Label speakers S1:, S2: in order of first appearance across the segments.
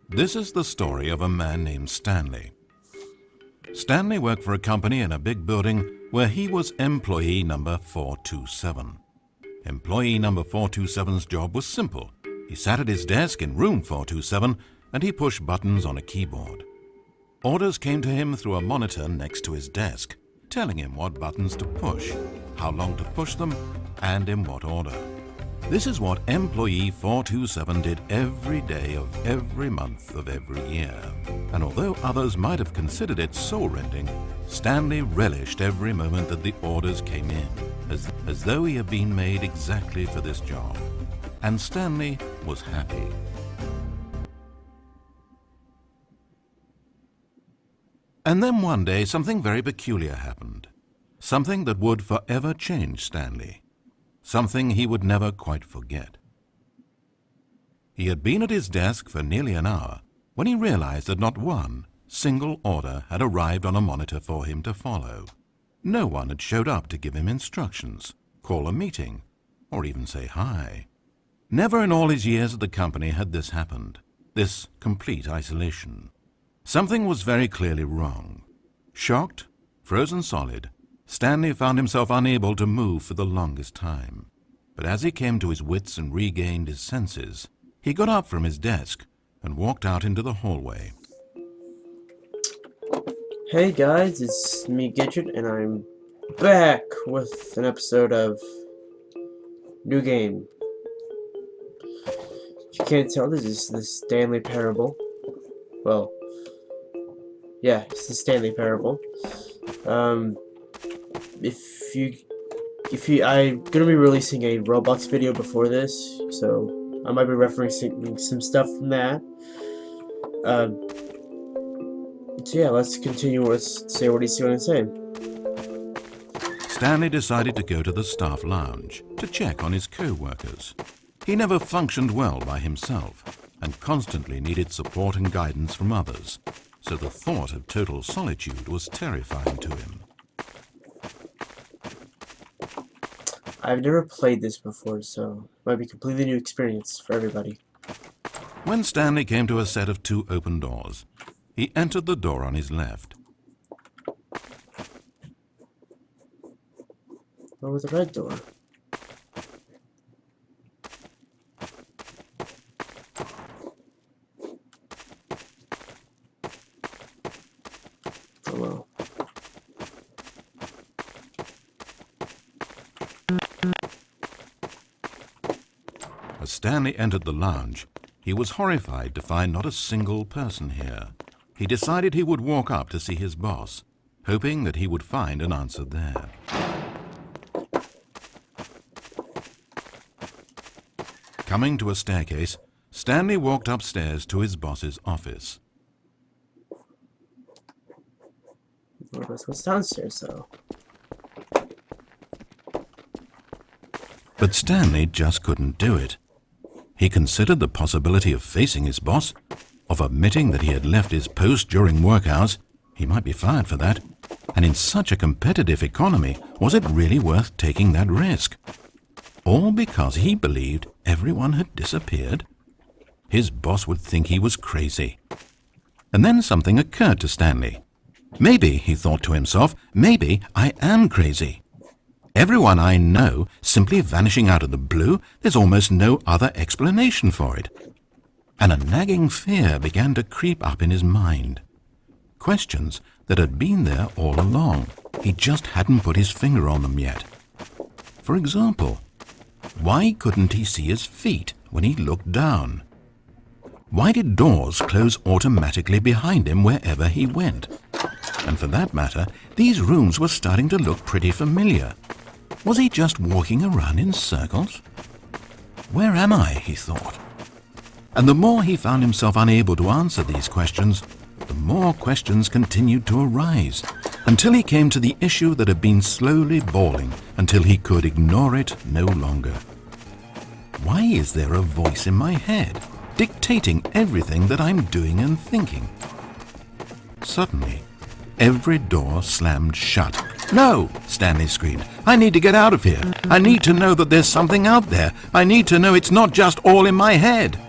S1: This is the story of a man named Stanley. Stanley worked for a company in a big building where he was employee number 427. Employee number 427's job was simple. He sat at his desk in room 427 and he pushed buttons on a keyboard. Orders came to him through a monitor next to his desk, telling him what buttons to push, how long to push them, and in what order. This is what employee 427 did every day of every month of every year. And although others might have considered it soul-rending, Stanley relished every moment that the orders came in, as though he had been made exactly for this job. And Stanley was happy. And then one day something very peculiar happened. Something that would forever change Stanley. Something he would never quite forget. He had been at his desk for nearly an hour when he realized that not one single order had arrived on a monitor for him to follow. No one had showed up to give him instructions, call a meeting, or even say hi. Never in all his years at the company had this happened, this complete isolation. Something was very clearly wrong. Shocked, frozen solid, Stanley found himself unable to move for the longest time. But as he came to his wits and regained his senses, he got up from his desk and walked out into the hallway.
S2: Hey guys, it's me, Gidget, and I'm back with an episode of New Game. If you can't tell, this is the Stanley Parable. Well, yeah, it's the Stanley Parable. I'm gonna be releasing a Roblox video before this, so I might be referencing some stuff from that. So yeah, let's continue. Let's say what he's going to say.
S1: Stanley decided to go to the staff lounge to check on his co-workers. He never functioned well by himself and constantly needed support and guidance from others, so the thought of total solitude was terrifying to him.
S2: I've never played this before, so it might be a completely new experience for everybody.
S1: When Stanley came to a set of 2 open doors, he entered the door on his left.
S2: What was the red door? Oh well.
S1: As Stanley entered the lounge, he was horrified to find not a single person here. He decided he would walk up to see his boss, hoping that he would find an answer there. Coming to a staircase, Stanley walked upstairs to his boss's office.
S2: What's downstairs, though?
S1: But Stanley just couldn't do it. He considered the possibility of facing his boss, of admitting that he had left his post during work hours. He might be fired for that. And in such a competitive economy, was it really worth taking that risk? All because he believed everyone had disappeared? His boss would think he was crazy. And then something occurred to Stanley. Maybe, he thought to himself, maybe I am crazy. Everyone I know simply vanishing out of the blue, there's almost no other explanation for it. And a nagging fear began to creep up in his mind. Questions that had been there all along. He just hadn't put his finger on them yet. For example, why couldn't he see his feet when he looked down? Why did doors close automatically behind him wherever he went? And for that matter, these rooms were starting to look pretty familiar. Was he just walking around in circles? Where am I, he thought. And the more he found himself unable to answer these questions, the more questions continued to arise, until he came to the issue that had been slowly boiling until he could ignore it no longer. Why is there a voice in my head, dictating everything that I'm doing and thinking? Suddenly, every door slammed shut. "No!" Stanley screamed. "I need to get out of here. I need to know that there's something out there. I need to know it's not just all in my head."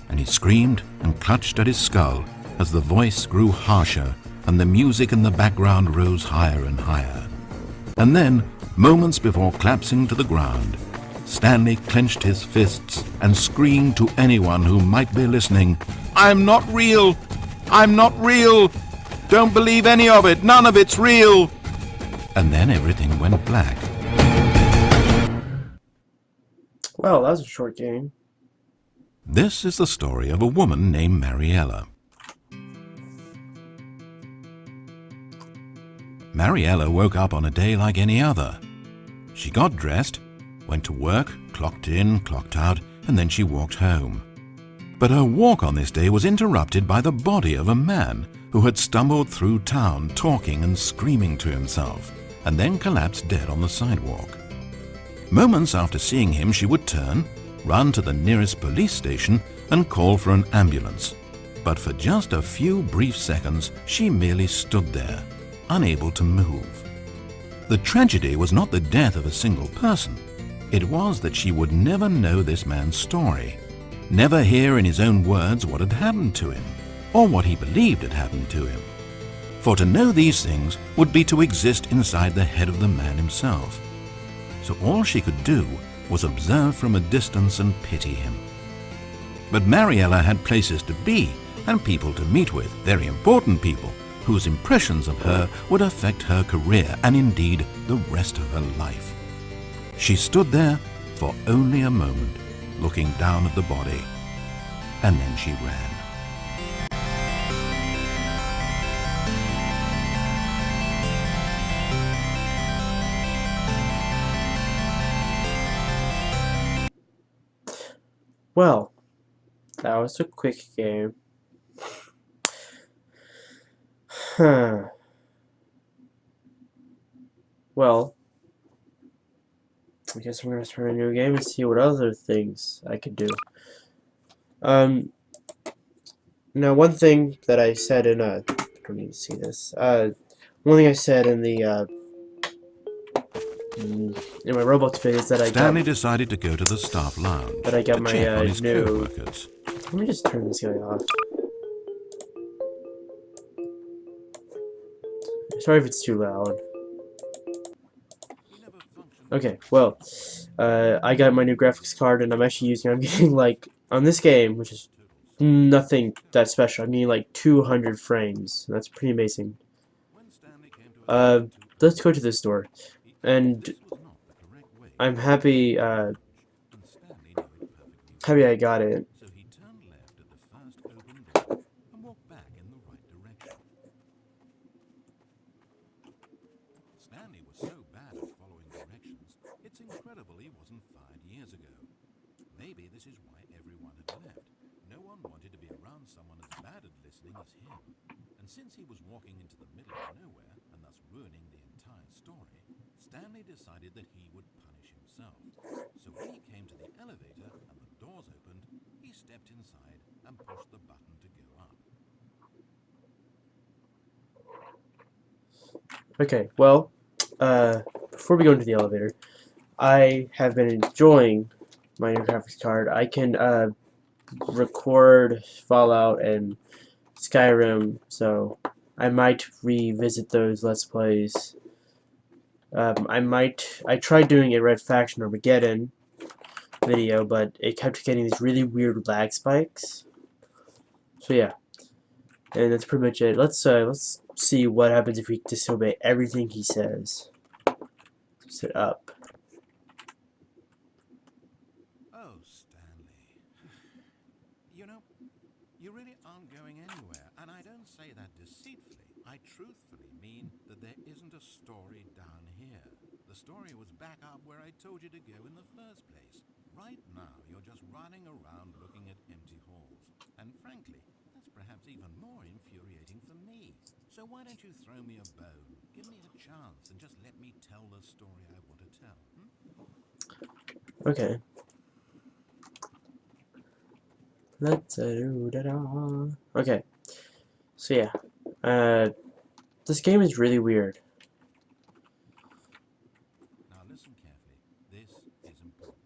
S1: and he screamed and clutched at his skull as the voice grew harsher and the music in the background rose higher and higher. And then, moments before collapsing to the ground, Stanley clenched his fists and screamed to anyone who might be listening, "I'm not real! I'm not real! Don't believe any of it! None of it's real!" And then everything went black.
S2: Well, that was a short game.
S1: This is the story of a woman named Mariella. Mariella woke up on a day like any other. She got dressed, went to work, clocked in, clocked out, and then she walked home. But her walk on this day was interrupted by the body of a man who had stumbled through town talking and screaming to himself, and then collapsed dead on the sidewalk. Moments after seeing him, she would turn, run to the nearest police station, and call for an ambulance. But for just a few brief seconds, she merely stood there, unable to move. The tragedy was not the death of a single person. It was that she would never know this man's story, never hear in his own words what had happened to him, or what he believed had happened to him. For to know these things would be to exist inside the head of the man himself. So all she could do was observe from a distance and pity him. But Mariella had places to be and people to meet with, very important people, whose impressions of her would affect her career and indeed the rest of her life. She stood there for only a moment, looking down at the body, and then she ran.
S2: Well, that was a quick game. Well, I guess I'm gonna start a new game and see what other things I could do. Now one thing that I said in I don't need to see this. One thing I said in the in my Roblox video is that
S1: Stanley decided to go to the staff lounge
S2: that I got
S1: to
S2: my
S1: check on his
S2: new.
S1: co-workers.
S2: Let me just turn this guy off. Sorry if it's too loud. Okay, well, I got my new graphics card and I'm actually using. I'm getting like on this game, which is nothing that special. I'm getting like 200 frames. That's pretty amazing. Let's go to the store, and I'm happy. Happy I got it.
S1: So he turned left at the first open door and walked back in the right direction. Stanley was so bad at following directions, it's incredible he wasn't fired years ago. Maybe this is why everyone had left. No one wanted to be around someone as bad at listening as him. And since he was walking into the middle of nowhere and thus ruining the entire story, Stanley decided that he would punish himself. So when he came to the elevator and the doors opened, he stepped inside and pushed the button to go up.
S2: Okay, well, before we go into the elevator, I have been enjoying my new graphics card. I can record Fallout and Skyrim, so I might revisit those Let's Plays. I tried doing a Red Faction Armageddon video, but it kept getting these really weird lag spikes. So yeah, and that's pretty much it. Let's see what happens if we disobey everything he says. Sit up.
S1: Oh, Stanley. You know, you really aren't going anywhere, and I don't say that deceitfully. I truthfully mean that there isn't a story down here. The story was back up where I told you to go in the first place. Right now, you're just running around looking at empty halls. And frankly, that's perhaps even more infuriating for me. So why don't you throw me a bone? Give me a chance and just let me tell the story I want to tell.
S2: Okay. Let's do da. Okay. So yeah, this game is really weird.
S1: Now listen carefully. This is important.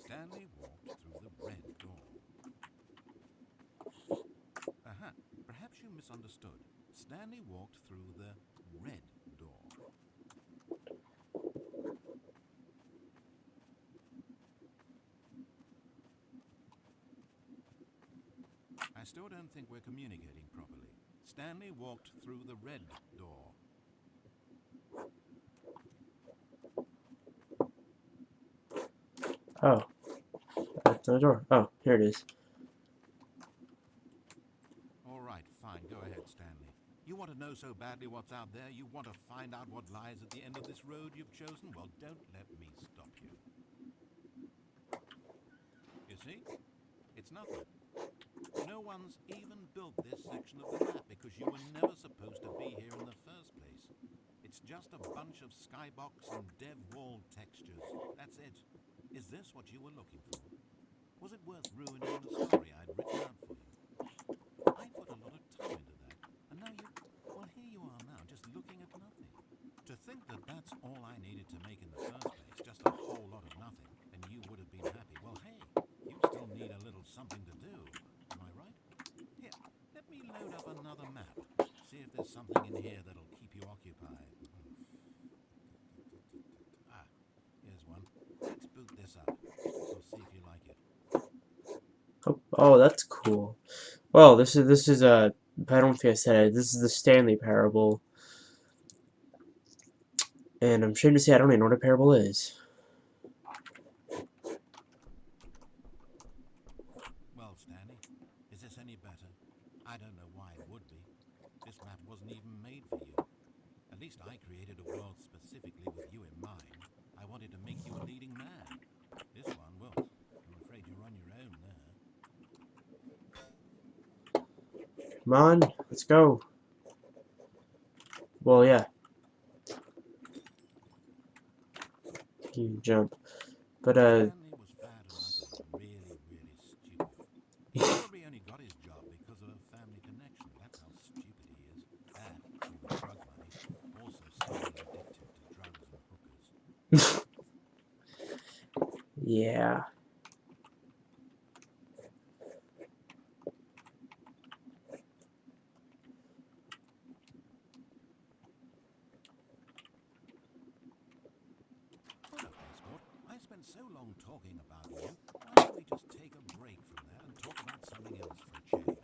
S1: Stanley walked through the red door. misunderstood. Stanley walked through the red door. I still don't think we're communicating properly. Stanley walked through the red door.
S2: Oh. That's the door. Oh, here it is.
S1: All right, fine. Go ahead, Stanley. You want to know so badly what's out there? You want to find out what lies at the end of this road you've chosen? Well, don't let me stop you. You see? It's nothing. No one's even built this section of the map because you were never supposed to be here in the first place. It's just a bunch of skybox and dev wall textures. That's it. Is this what you were looking for? Was it worth ruining the story I'd written out for you? I put a lot of time into that, and now well, here you are now, just looking at nothing. To think that that's all I needed to make in the first place, just a whole lot of nothing, and you would have been happy. Well, hey, you still need a little something to do. Am I right? Here, let me load up another map. See if there's something in here that'll keep you occupied. Ah, here's one. Let's boot this up. We'll see if you like it.
S2: Oh, that's cool. Well, this is I don't think I said it. This is the Stanley Parable. And I'm ashamed to say I don't even know what a parable is.
S1: Well, Stanley, is this any better? I don't know why it would be. This map wasn't even made for you. At least I created a world specifically with you in mind. I wanted to make you a leading man. This one, well, I'm afraid you're on your own there.
S2: Come on, let's go. Well, yeah. You jump. But,
S1: Stanley was fat and ugly and really, really stupid. He probably only got his job because of a family connection. That's how stupid he is. Dad, all the drug money, also slightly addicted to drugs and hookers.
S2: yeah.
S1: Hold up, my sport. I spent so long talking about you. Why don't we just take a break from that and talk about something else for a change?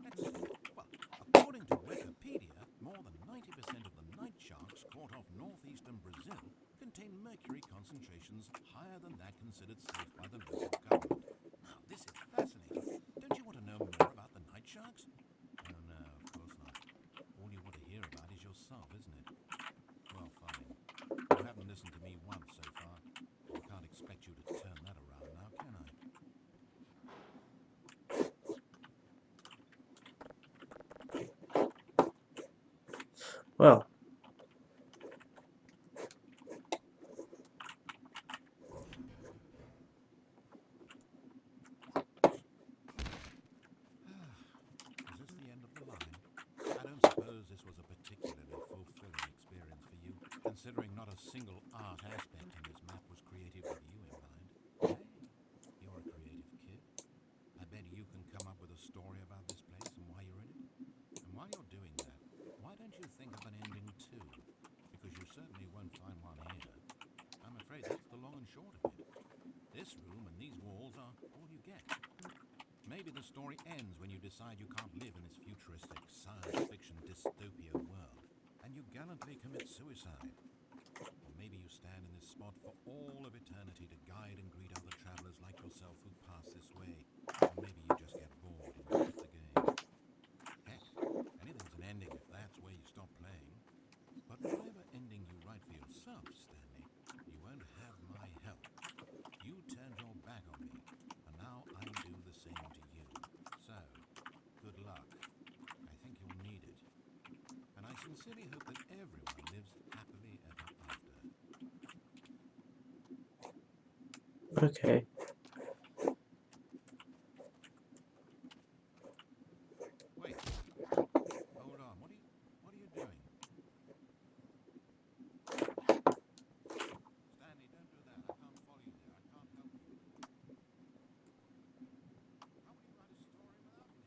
S1: Let's see. Well, according to Wikipedia, more than 90% of the night sharks caught off northeastern Brazil contain mercury concentrations higher than that considered safe by the local government. Now, this is fascinating. Don't you want to know more about the night sharks? Oh, no, of course not. All you want to hear about is yourself, isn't it? Well, fine. You haven't listened to me once so far. I can't expect you to turn that around now, can I?
S2: Well.
S1: Is this the end of the line? I don't suppose this was a particularly fulfilling experience for you, considering not a single art aspect in this map was created with you in mind. Hey, you're a creative kid. I bet you can come up with a story about this place and why you're in it. And while you're doing that, why don't you think of an ending too? Because you certainly won't find one here. I'm afraid that's the long and short of it. This room and these walls are all you get. Maybe the story ends when you decide you can't live in this futuristic science fiction dystopia world, and you gallantly commit suicide. Or maybe you stand in this spot for all of eternity to guide and greet other travelers like yourself who pass this way. Or maybe you just get bored and quit the game. Heck, anything's an ending if that's where you stop playing. But whatever ending you write for yourself, Stanley, you won't have my help. You turned your back on me, and now I'll do the same to you. So, good luck. I think you'll need it. And I sincerely hope that everyone lives happily ever after.
S2: Okay.
S1: Wait. Hold on. What are you doing? Stanley, don't do that. I can't follow you there. I can't help you. How will you write a story without me?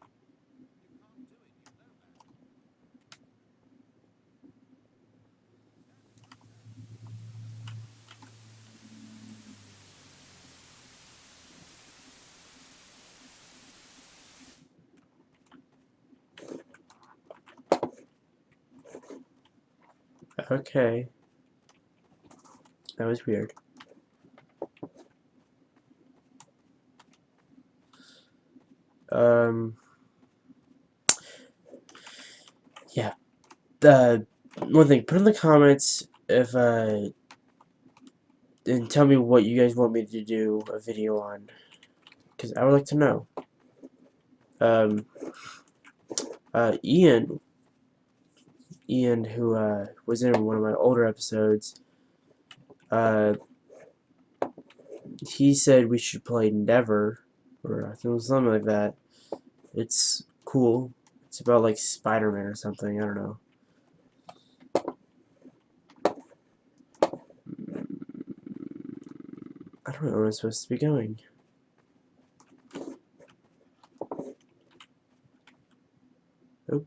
S1: You can't do it. You know that.
S2: Okay. That was weird. Yeah. One thing, put in the comments if, and tell me what you guys want me to do a video on. Because I would like to know. Um, Ian, who, was in one of my older episodes, he said we should play Never, or I think it was something like that. It's cool. It's about like Spider-Man or something. I don't know. I don't know where I'm supposed to be going. Oh,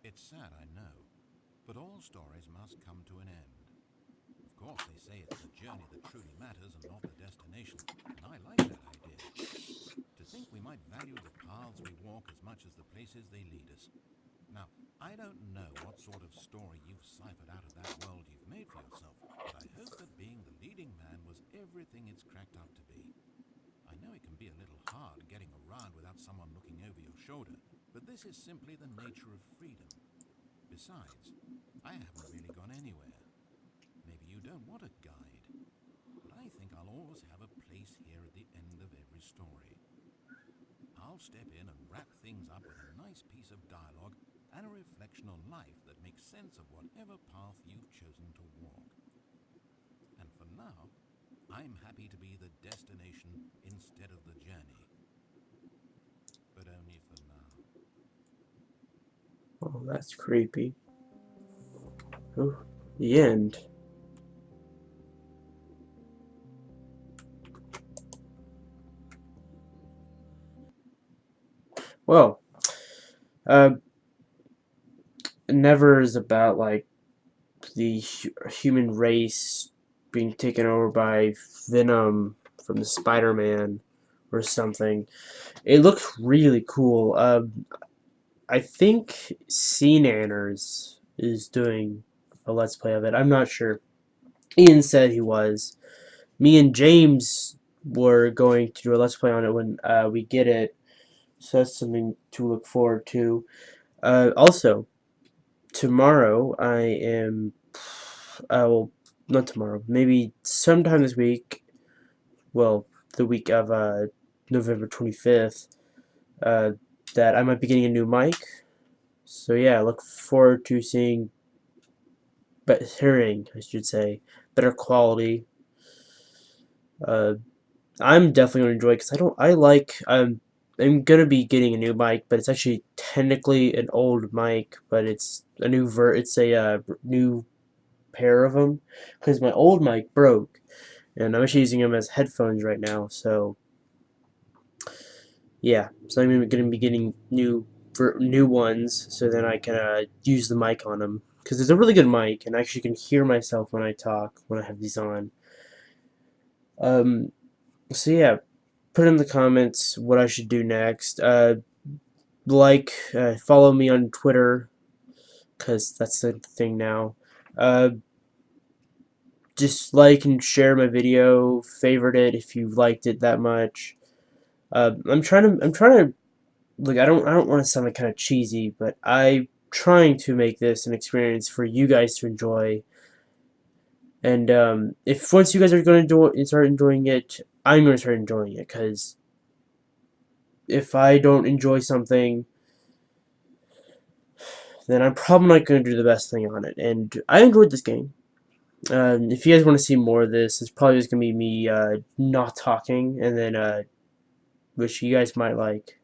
S1: It's sad, I know, but all stories must come to an end. Of course, they say it's the journey that truly matters and not the destination, and I like that idea. To think we might value the paths we walk as much as the places they lead us. Now, I don't know what sort of story you've ciphered out of that world you've made for yourself, but I hope that being the leading man was everything it's cracked up to be. I know it can be a little hard getting around without someone looking over your shoulder, but this is simply the nature of freedom. Besides, I haven't really gone anywhere. Maybe you don't want a guide, but I think I'll always have a place here at the end of every story. I'll step in and wrap things up with a nice piece of dialogue and a reflection on life that makes sense of whatever path you've chosen to walk. And for now, I'm happy to be the destination instead of the journey. But only for now.
S2: oh, that's creepy. Oh, the end. Well, uh, Never is about like the human race being taken over by Venom from the Spider-Man or something. It looks really cool. I think CNanners is doing a Let's Play of it. I'm not sure. Ian said he was. Me and James were going to do a Let's Play on it when we get it. So that's something to look forward to. Also, tomorrow I am. Well, not tomorrow. Maybe sometime this week. Well, the week of November 25th. Uh, that I might be getting a new mic. So yeah, I look forward to seeing, but hearing, I should say, better quality. Uh, I'm definitely gonna enjoy it because I like. I'm gonna be getting a new mic, but it's actually technically an old mic, but it's a new it's a new pair of them because my old mic broke, and I'm actually using them as headphones right now. So yeah, so I'm gonna be getting new ones, so then I can use the mic on them because it's a really good mic, and I actually can hear myself when I talk when I have these on. Um, so yeah, put in the comments what I should do next. Follow me on Twitter because that's the thing now. Uh, just like and share my video, favorite it if you liked it that much. I'm trying to like I don't want to sound like kind of cheesy, but I'm trying to make this an experience for you guys to enjoy. And if once you guys are going to start enjoying it, I'm going to start enjoying it because if I don't enjoy something, then I'm probably not going to do the best thing on it. And I enjoyed this game. If you guys want to see more of this, it's probably just going to be me not talking, and then which you guys might like.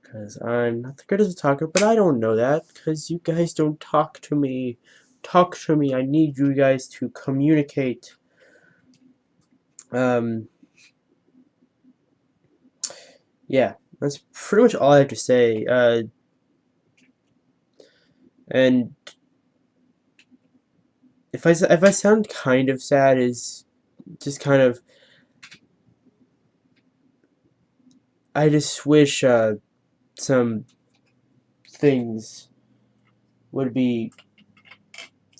S2: Because I'm not the greatest talker, but I don't know that because you guys don't talk to me. Talk to me. I need you guys to communicate. Um, yeah, that's pretty much all I have to say. And if I sound kind of sad, is just kind of I just wish some things would be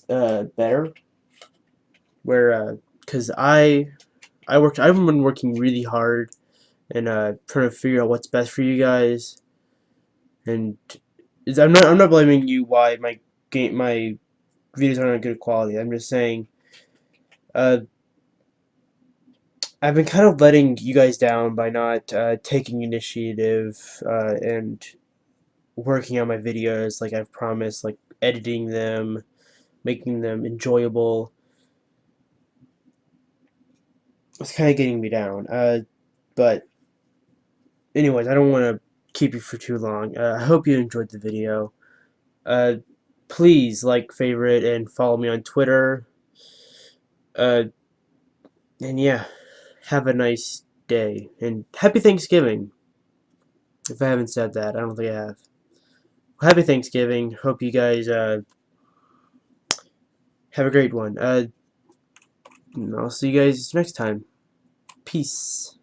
S2: better. Where because I've been working really hard and trying to figure out what's best for you guys. And I'm not blaming you why my videos aren't good quality. I'm just saying uh, I've been kind of letting you guys down by not taking initiative and working on my videos like I've promised, like editing them, making them enjoyable. It's kind of getting me down. But anyways, I don't want to keep you for too long. I hope you enjoyed the video. Uh, please like, favorite, and follow me on Twitter. Uh, and yeah, have a nice day and happy Thanksgiving. If I haven't said that, I don't think I have. Happy Thanksgiving. Hope you guys have a great one. I'll see you guys next time. Peace.